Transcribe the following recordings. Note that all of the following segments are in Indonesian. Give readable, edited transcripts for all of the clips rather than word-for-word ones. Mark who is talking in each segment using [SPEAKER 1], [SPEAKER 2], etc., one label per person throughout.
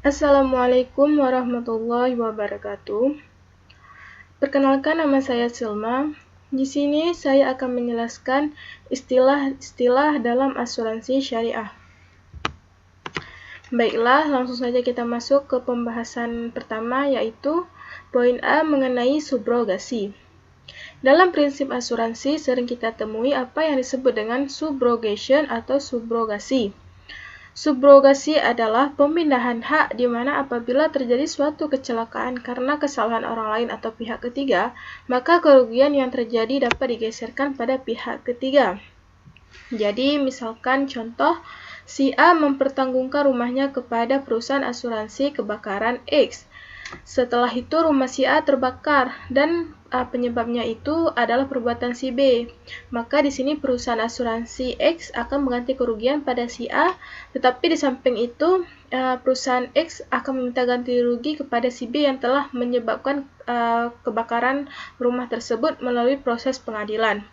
[SPEAKER 1] Assalamualaikum warahmatullahi wabarakatuh. Perkenalkan, nama saya Silma. Di sini saya akan menjelaskan istilah-istilah dalam asuransi syariah. Baiklah, langsung saja kita masuk ke pembahasan pertama, yaitu poin A mengenai subrogasi. Dalam prinsip asuransi sering kita temui apa yang disebut dengan subrogation atau subrogasi. Subrogasi adalah pemindahan hak di mana apabila terjadi suatu kecelakaan karena kesalahan orang lain atau pihak ketiga, maka kerugian yang terjadi dapat digeserkan pada pihak ketiga. Jadi, misalkan contoh, si A mempertanggungan rumahnya kepada perusahaan asuransi kebakaran X. Setelah itu rumah si A terbakar dan penyebabnya itu adalah perbuatan si B. Maka di sini perusahaan asuransi X akan mengganti kerugian pada si A, tetapi di samping itu perusahaan X akan meminta ganti rugi kepada si B yang telah menyebabkan kebakaran rumah tersebut melalui proses pengadilan.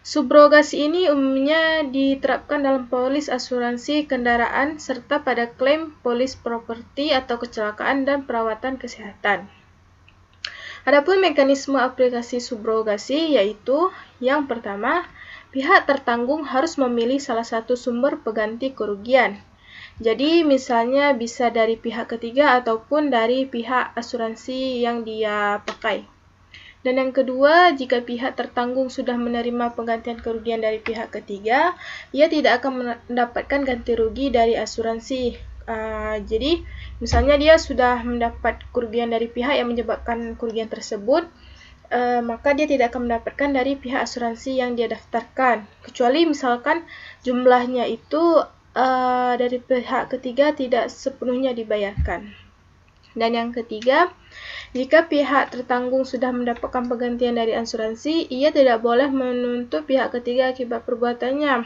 [SPEAKER 1] Subrogasi ini umumnya diterapkan dalam polis asuransi kendaraan serta pada klaim polis properti atau kecelakaan dan perawatan kesehatan. Adapun mekanisme aplikasi subrogasi yaitu yang pertama, pihak tertanggung harus memilih salah satu sumber pengganti kerugian. Jadi misalnya bisa dari pihak ketiga ataupun dari pihak asuransi yang dia pakai. Dan yang kedua, jika pihak tertanggung sudah menerima penggantian kerugian dari pihak ketiga, ia tidak akan mendapatkan ganti rugi dari asuransi. Jadi, misalnya dia sudah mendapat kerugian dari pihak yang menyebabkan kerugian tersebut, maka dia tidak akan mendapatkan dari pihak asuransi yang dia daftarkan. Kecuali misalkan jumlahnya itu dari pihak ketiga tidak sepenuhnya dibayarkan. Dan yang ketiga, jika pihak tertanggung sudah mendapatkan penggantian dari asuransi, ia tidak boleh menuntut pihak ketiga akibat perbuatannya,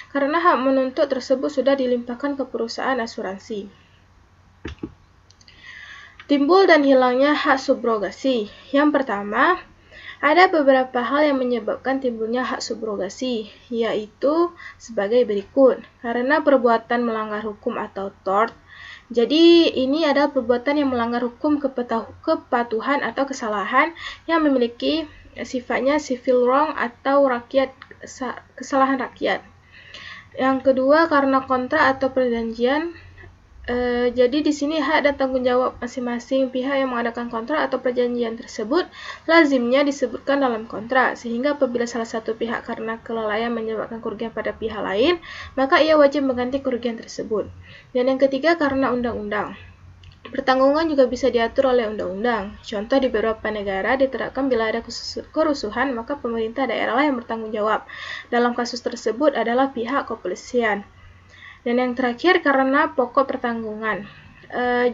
[SPEAKER 1] karena hak menuntut tersebut sudah dilimpahkan ke perusahaan asuransi. Timbul dan hilangnya hak subrogasi. Yang pertama, ada beberapa hal yang menyebabkan timbulnya hak subrogasi, yaitu sebagai berikut. Karena perbuatan melanggar hukum atau tort. Jadi, ini adalah perbuatan yang melanggar hukum kepatuhan atau kesalahan yang memiliki sifatnya civil wrong atau kesalahan rakyat. Yang kedua, karena kontrak atau perjanjian. Jadi di sini hak dan tanggung jawab masing-masing pihak yang mengadakan kontrak atau perjanjian tersebut lazimnya disebutkan dalam kontrak, sehingga apabila salah satu pihak karena kelalaian menyebabkan kerugian pada pihak lain, maka ia wajib mengganti kerugian tersebut. Dan yang ketiga, karena undang-undang. Pertanggungan juga bisa diatur oleh undang-undang. Contoh, di beberapa negara diterapkan bila ada kerusuhan, maka pemerintah daerah yang bertanggung jawab. Dalam kasus tersebut adalah pihak kepolisian. Dan yang terakhir, karena pokok pertanggungan.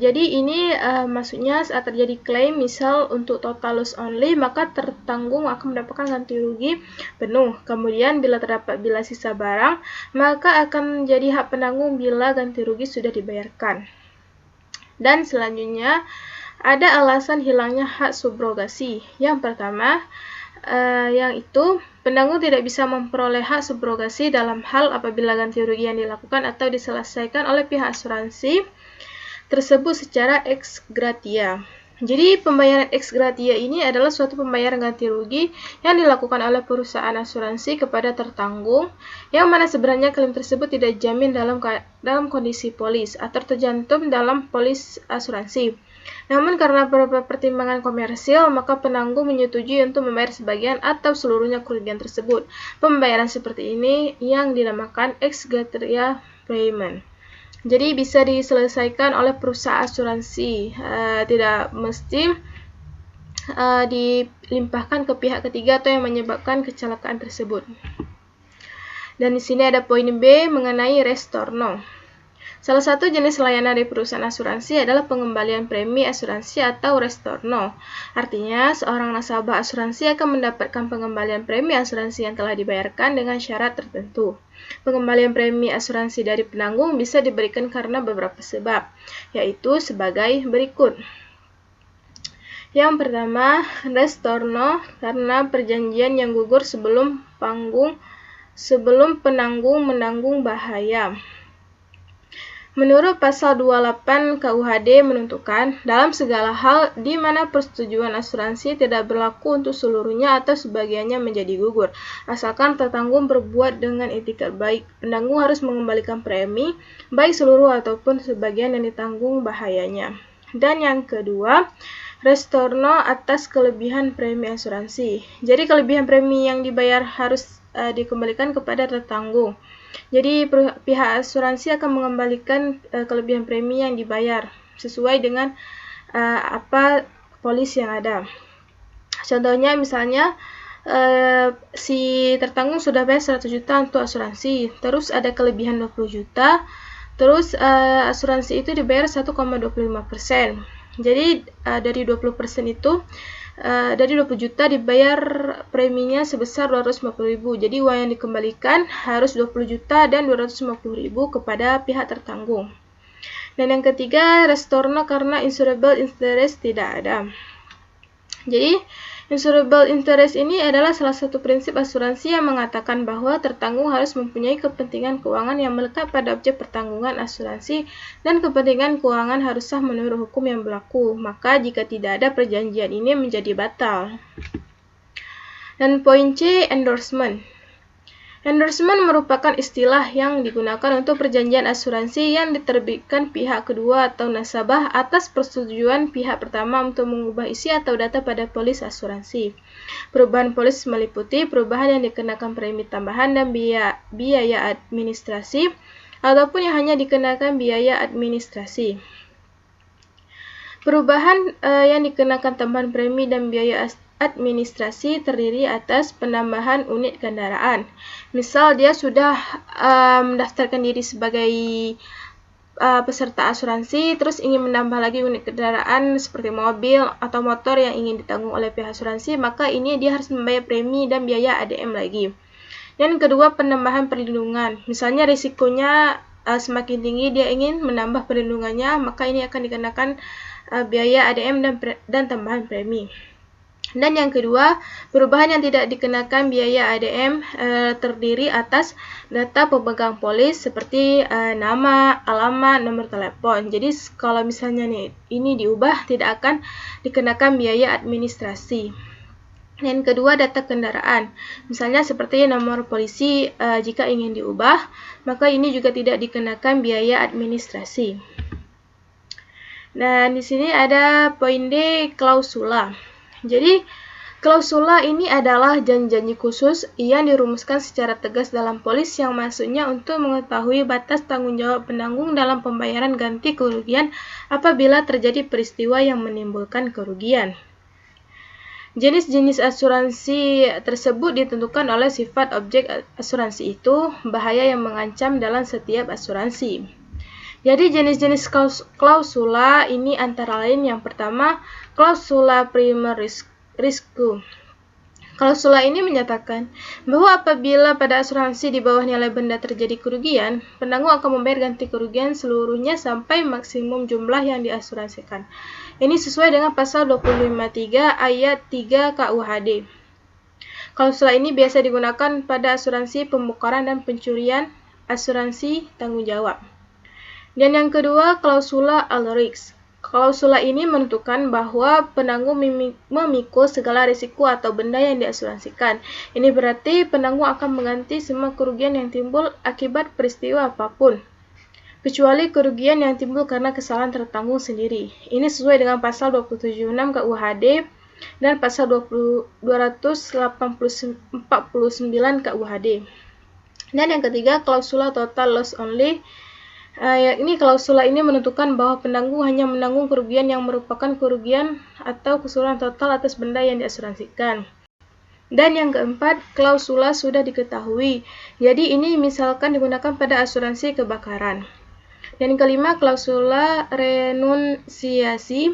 [SPEAKER 1] Jadi ini maksudnya saat terjadi klaim, misal untuk total loss only, maka tertanggung akan mendapatkan ganti rugi penuh. Kemudian bila terdapat bila sisa barang, maka akan menjadi hak penanggung bila ganti rugi sudah dibayarkan. Dan selanjutnya, ada alasan hilangnya hak subrogasi. Yang pertama, yang itu penanggung tidak bisa memperoleh hak subrogasi dalam hal apabila ganti rugi yang dilakukan atau diselesaikan oleh pihak asuransi tersebut secara ex gratia. Jadi pembayaran ex gratia ini adalah suatu pembayaran ganti rugi yang dilakukan oleh perusahaan asuransi kepada tertanggung, yang mana sebenarnya klaim tersebut tidak dijamin dalam kondisi polis atau tercantum dalam polis asuransi. Namun karena beberapa pertimbangan komersil, maka penanggung menyetujui untuk membayar sebagian atau seluruhnya kerugian tersebut. Pembayaran seperti ini yang dinamakan ex gratia payment. Jadi bisa diselesaikan oleh perusahaan asuransi, tidak mesti dilimpahkan ke pihak ketiga atau yang menyebabkan kecelakaan tersebut. Dan di sini ada poin B mengenai restorno. Salah satu jenis layanan dari perusahaan asuransi adalah pengembalian premi asuransi atau restorno. Artinya, seorang nasabah asuransi akan mendapatkan pengembalian premi asuransi yang telah dibayarkan dengan syarat tertentu. Pengembalian premi asuransi dari penanggung bisa diberikan karena beberapa sebab, yaitu sebagai berikut. Yang pertama, restorno karena perjanjian yang gugur sebelum penanggung menanggung bahaya. Menurut pasal 28 KUHD menentukan, dalam segala hal di mana persetujuan asuransi tidak berlaku untuk seluruhnya atau sebagiannya menjadi gugur, asalkan tertanggung berbuat dengan etikat baik, penanggung harus mengembalikan premi, baik seluruh ataupun sebagian yang ditanggung bahayanya. Dan yang kedua, restorno atas kelebihan premi asuransi. Jadi kelebihan premi yang dibayar harus dikembalikan kepada tertanggung. Jadi pihak asuransi akan mengembalikan kelebihan premi yang dibayar sesuai dengan apa polis yang ada. Contohnya misalnya si tertanggung sudah bayar 100 juta untuk asuransi, terus ada kelebihan 20 juta, terus asuransi itu dibayar 1,25%. Jadi dari 20% itu dari 20 juta dibayar preminya sebesar 250.000. Jadi uang yang dikembalikan harus 20 juta dan 250.000 kepada pihak tertanggung. Dan yang ketiga, restorno karena insurable interest tidak ada. Jadi insurable interest ini adalah salah satu prinsip asuransi yang mengatakan bahwa tertanggung harus mempunyai kepentingan keuangan yang melekat pada objek pertanggungan asuransi dan kepentingan keuangan harus sah menurut hukum yang berlaku. Maka jika tidak ada perjanjian ini menjadi batal. Dan poin C, endorsement. Endorsement merupakan istilah yang digunakan untuk perjanjian asuransi yang diterbitkan pihak kedua atau nasabah atas persetujuan pihak pertama untuk mengubah isi atau data pada polis asuransi. Perubahan polis meliputi perubahan yang dikenakan premi tambahan dan biaya administrasi, ataupun yang hanya dikenakan biaya administrasi. Perubahan yang dikenakan tambahan premi dan biaya administrasi terdiri atas penambahan unit kendaraan. Misal dia sudah mendaftarkan diri sebagai peserta asuransi, terus ingin menambah lagi unit kendaraan seperti mobil atau motor yang ingin ditanggung oleh pihak asuransi, maka ini dia harus membayar premi dan biaya ADM lagi. Yang kedua, penambahan perlindungan. Misalnya risikonya semakin tinggi, dia ingin menambah perlindungannya, maka ini akan dikenakan biaya ADM dan tambahan premi. Dan yang kedua, perubahan yang tidak dikenakan biaya ADM terdiri atas data pemegang polis seperti nama, alamat, nomor telepon. Jadi kalau misalnya ini diubah, tidak akan dikenakan biaya administrasi. Yang kedua, data kendaraan. Misalnya seperti nomor polisi, jika ingin diubah, maka ini juga tidak dikenakan biaya administrasi. Dan di sini ada poin D, klausula. Jadi, klausula ini adalah janji-janji khusus yang dirumuskan secara tegas dalam polis yang maksudnya untuk mengetahui batas tanggung jawab penanggung dalam pembayaran ganti kerugian apabila terjadi peristiwa yang menimbulkan kerugian. Jenis-jenis asuransi tersebut ditentukan oleh sifat objek asuransi itu, bahaya yang mengancam dalam setiap asuransi. Jadi jenis-jenis klausula ini antara lain yang pertama, klausula primer risiko. Klausula ini menyatakan bahwa apabila pada asuransi di bawah nilai benda terjadi kerugian, penanggung akan membayar ganti kerugian seluruhnya sampai maksimum jumlah yang diasuransikan. Ini sesuai dengan pasal 25.3 ayat 3 KUHD. Klausula ini biasa digunakan pada asuransi pembukaran dan pencurian, asuransi tanggung jawab. Dan yang kedua, klausula all-risk. Klausula ini menentukan bahwa penanggung memikul segala risiko atau benda yang diasuransikan. Ini berarti penanggung akan mengganti semua kerugian yang timbul akibat peristiwa apapun, kecuali kerugian yang timbul karena kesalahan tertanggung sendiri. Ini sesuai dengan pasal 276 KUHD dan pasal 249 KUHD. Dan yang ketiga, klausula total loss only. Ini klausula ini menentukan bahwa penanggung hanya menanggung kerugian yang merupakan kerugian atau keseluruhan total atas benda yang diasuransikan. Dan yang keempat, klausula sudah diketahui. Jadi ini misalkan digunakan pada asuransi kebakaran. Dan yang kelima, klausula renunsiasi.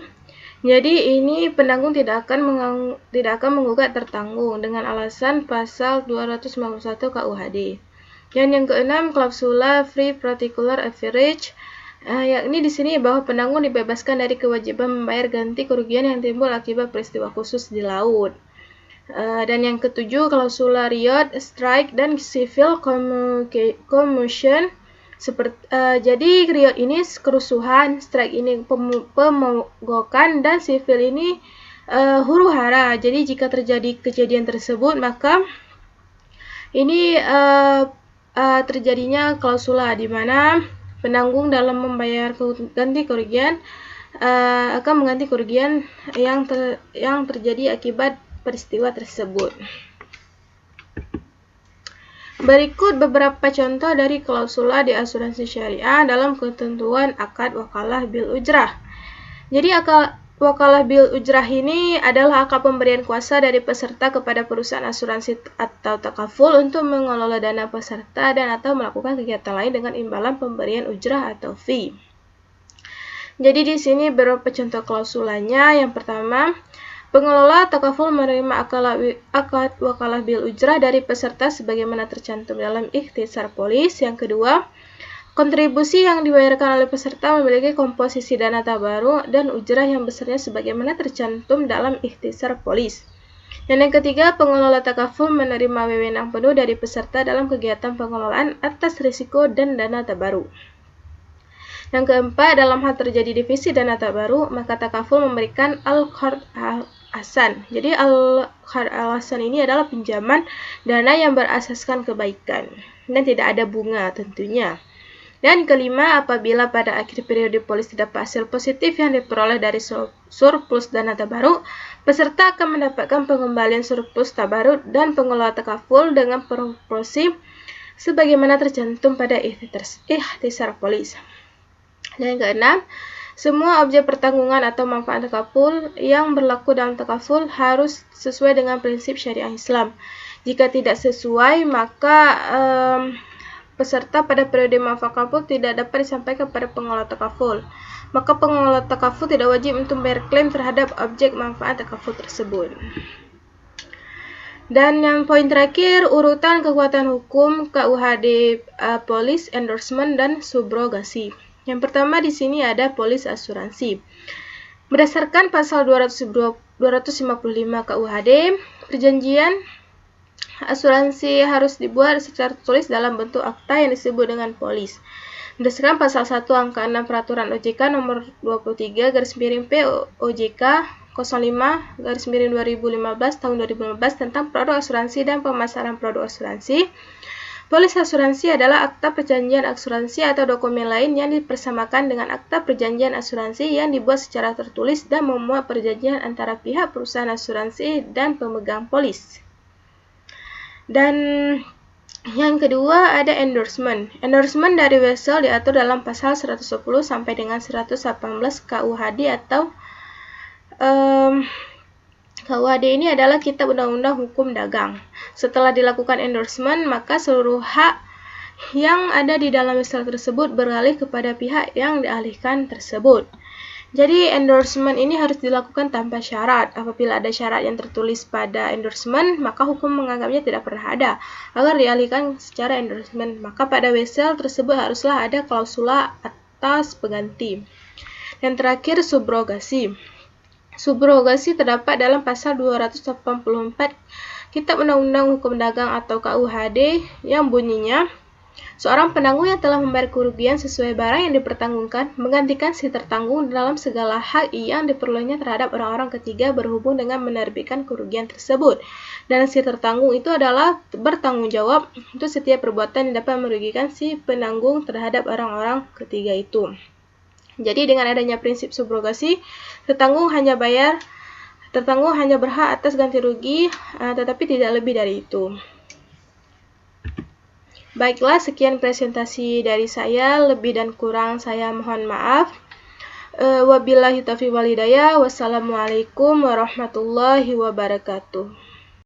[SPEAKER 1] Jadi ini penanggung tidak akan menggugat tertanggung dengan alasan pasal 251 KUHD. Dan yang keenam, klausula free particular average, yakni di sini bahwa penanggung dibebaskan dari kewajiban membayar ganti kerugian yang timbul akibat peristiwa khusus di laut. Dan yang ketujuh, klausula riot, strike, dan civil commotion. Jadi riot ini kerusuhan, strike ini pemogokan, dan sipil ini huru-hara. Jadi jika terjadi kejadian tersebut, maka ini terjadinya klausula di mana penanggung dalam membayar ganti kerugian akan mengganti kerugian yang terjadi akibat peristiwa tersebut. Berikut beberapa contoh dari klausula di asuransi syariah dalam ketentuan akad wakalah bil ujrah. Jadi wakalah bil ujrah ini adalah akad pemberian kuasa dari peserta kepada perusahaan asuransi atau takaful untuk mengelola dana peserta dan atau melakukan kegiatan lain dengan imbalan pemberian ujrah atau fee. Jadi di sini beberapa contoh klausulanya. Yang pertama, pengelola takaful menerima akad wakalah bil ujrah dari peserta sebagaimana tercantum dalam ikhtisar polis. Yang kedua, kontribusi yang dibayarkan oleh peserta memiliki komposisi dana tabaruk dan ujrah yang besarnya sebagaimana tercantum dalam ikhtisar polis. Dan yang ketiga, pengelola takaful menerima wewenang penuh dari peserta dalam kegiatan pengelolaan atas risiko dan dana tabaruk. Yang keempat, dalam hal terjadi divisi dana tabaruk, maka takaful memberikan al-qard al-hasan. Jadi al-qard al-hasan ini adalah pinjaman dana yang berasaskan kebaikan dan tidak ada bunga tentunya. Dan kelima, apabila pada akhir periode polis terdapat hasil positif yang diperoleh dari surplus dana tabaruk, peserta akan mendapatkan pengembalian surplus tabaruk dan pengelola takaful dengan proporsi sebagaimana tercantum pada ikhtisar polis. Dan yang keenam, semua objek pertanggungan atau manfaat takaful yang berlaku dalam takaful harus sesuai dengan prinsip syariah Islam. Jika tidak sesuai, maka peserta pada periode manfaat takaful tidak dapat disampaikan kepada pengelola takaful. Maka pengelola takaful tidak wajib untuk membayar klaim terhadap objek manfaat takaful tersebut. Dan yang poin terakhir, urutan kekuatan hukum KUHD polis, endorsement, dan subrogasi. Yang pertama di sini ada polis asuransi. Berdasarkan pasal 255 KUHD, perjanjian asuransi harus dibuat secara tertulis dalam bentuk akta yang disebut dengan polis. Berdasarkan pasal 1 angka 6 peraturan OJK nomor 23/P OJK 05/2015 tahun 2015 tentang produk asuransi dan pemasaran produk asuransi. Polis asuransi adalah akta perjanjian asuransi atau dokumen lain yang dipersamakan dengan akta perjanjian asuransi yang dibuat secara tertulis dan memuat perjanjian antara pihak perusahaan asuransi dan pemegang polis. Dan yang kedua ada endorsement. Endorsement dari wesel diatur dalam pasal 110 sampai dengan 118 KUHD atau KUHD ini adalah Kitab Undang-Undang Hukum Dagang. Setelah dilakukan endorsement, maka seluruh hak yang ada di dalam wesel tersebut beralih kepada pihak yang dialihkan tersebut. Jadi endorsement ini harus dilakukan tanpa syarat. Apabila ada syarat yang tertulis pada endorsement, maka hukum menganggapnya tidak pernah ada. Agar dialihkan secara endorsement, maka pada wesel tersebut haruslah ada klausula atas pengganti. Dan terakhir, subrogasi. Subrogasi terdapat dalam pasal 284 Kitab Undang-Undang Hukum Dagang atau KUHD yang bunyinya, seorang penanggung yang telah membayar kerugian sesuai barang yang dipertanggungkan menggantikan si tertanggung dalam segala hak yang diperolehnya terhadap orang-orang ketiga berhubung dengan menerbitkan kerugian tersebut. Dan si tertanggung itu adalah bertanggung jawab untuk setiap perbuatan yang dapat merugikan si penanggung terhadap orang-orang ketiga itu. Jadi dengan adanya prinsip subrogasi, tertanggung hanya berhak atas ganti rugi, tetapi tidak lebih dari itu. Baiklah, sekian presentasi dari saya. Lebih dan kurang saya mohon maaf. Wabillahi taufiq wal hidayah. Wassalamualaikum warahmatullahi wabarakatuh.